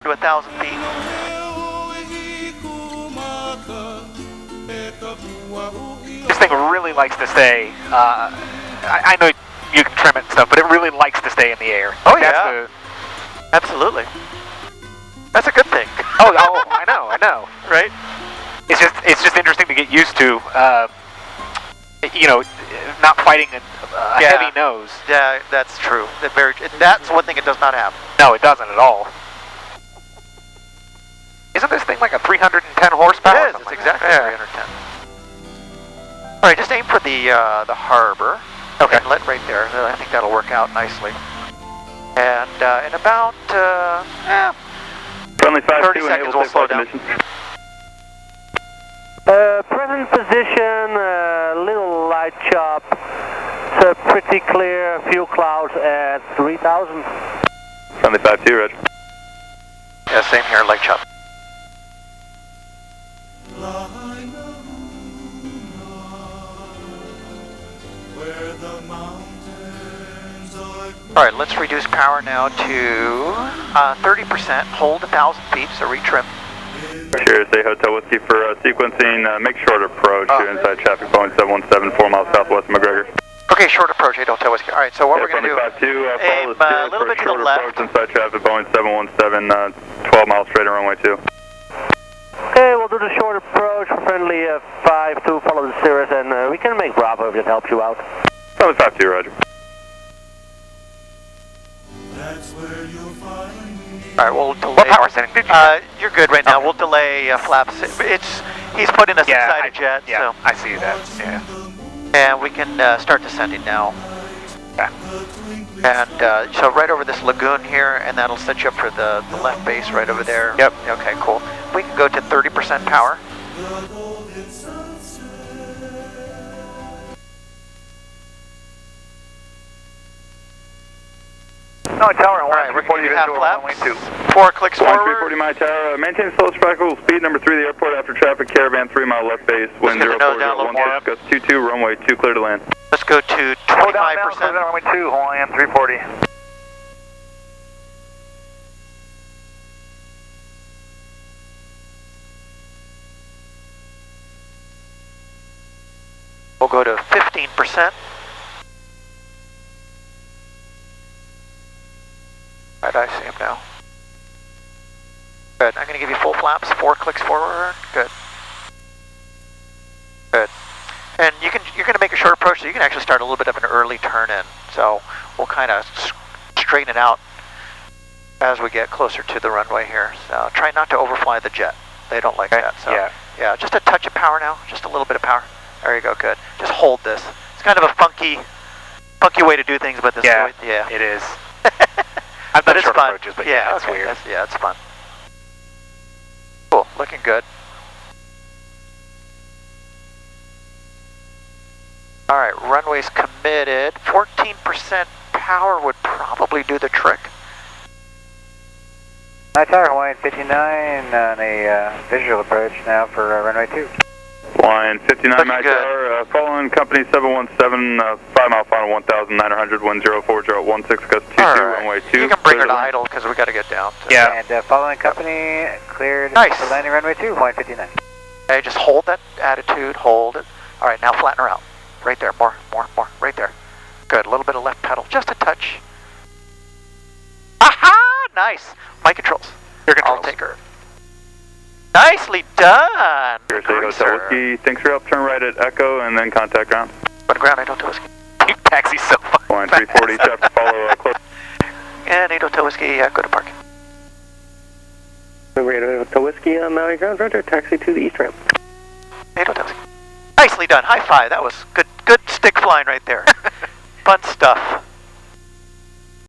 to 1,000 feet. This thing really likes to stay, I know you can trim it and stuff, but it really likes to stay in the air. Oh yeah, absolutely. That's a good thing. Oh, I know. Right? It's just interesting to get used to, you know, not fighting a heavy nose. Yeah, that's true. That's one thing it does not have. No, it doesn't at all. Isn't this thing like a 310 horsepower? It is. It's exactly 310. All right, just aim for the harbor. Okay. Inlet right there. I think that'll work out nicely. And in about friendly 30 seconds, we'll slow down. Present position, little light chop. It's pretty clear, few clouds at 3,000. Friendly 5-2, Roger. Yeah, same here, light chop. All right, let's reduce power now to 30%. Hold 1,000 feet, so retrim. Sure, say Hotel Whiskey for sequencing. Make short approach to inside traffic, Boeing 717, 4 miles southwest of McGregor. Okay, short approach, 8 Hotel Whiskey. All right, so what we're going to do, aim a little bit to the left. Inside traffic, Boeing 717, 12 miles straight on runway 2. Okay, we'll do the short approach for friendly 5-2, follow the Cirrus, and we can make Bravo if that helps you out. Friendly 5-2, Roger. All right, we'll delay. What power setting did you you're good right now. We'll delay flaps. He's putting us inside a jet. Yeah, so. I see that. Yeah. And we can start descending now. Okay. And so right over this lagoon here, and that'll set you up for the left base right over there. Yep. Okay, cool. We can go to 30% power. No, tower, all right, we're going to do half laps. 4 clicks forward. 340 my tower. Maintain slow practical speed number 3 the airport after traffic caravan 3 mile left base. Wind 0401 gust 22 runway 2 clear to land. Let's go to 25%. Runway 2, Hawaiian 340. We'll go to 15%. Right, I see him now. Good. I'm going to give you full flaps, 4 clicks forward. Good. Good. And you're going to make a short approach, so you can actually start a little bit of an early turn in. So we'll kind of straighten it out as we get closer to the runway here. So try not to overfly the jet. They don't like that. So yeah, just a touch of power now, just a little bit of power. There you go. Good. Just hold this. It's kind of a funky way to do things, but this it is. I've done short approaches, but yeah, it's weird. It's fun. Cool, looking good. All right, runway's committed. 14% power would probably do the trick. High tower, Hawaiian 59 on a visual approach now for runway 2. Line 59 my tower, following company 717, 5 mile final 1,900, wind 0416 gust 22, runway 2. You can bring her to idle because we got to get down. Yeah. And following company cleared for landing runway 2, Hawaiian 59. Okay, just hold that attitude, hold it. All right, now flatten her out. Right there, more, right there. Good, a little bit of left pedal, just a touch. Aha, nice. My controls. Your controls. I'll take her. Nicely done! Here's Hotel Whiskey. Thanks for your help. Turn right at Echo and then contact ground. Go to ground, 8 Hotel Whiskey. You taxi so far. Line 340, traffic follow close. And 8 Hotel Whiskey, go to parking. We're at Hotel Whiskey on Maui ground, roger, taxi to the east ramp. 8 Hotel Whiskey. Nicely done, high five, that was good stick flying right there. Fun stuff.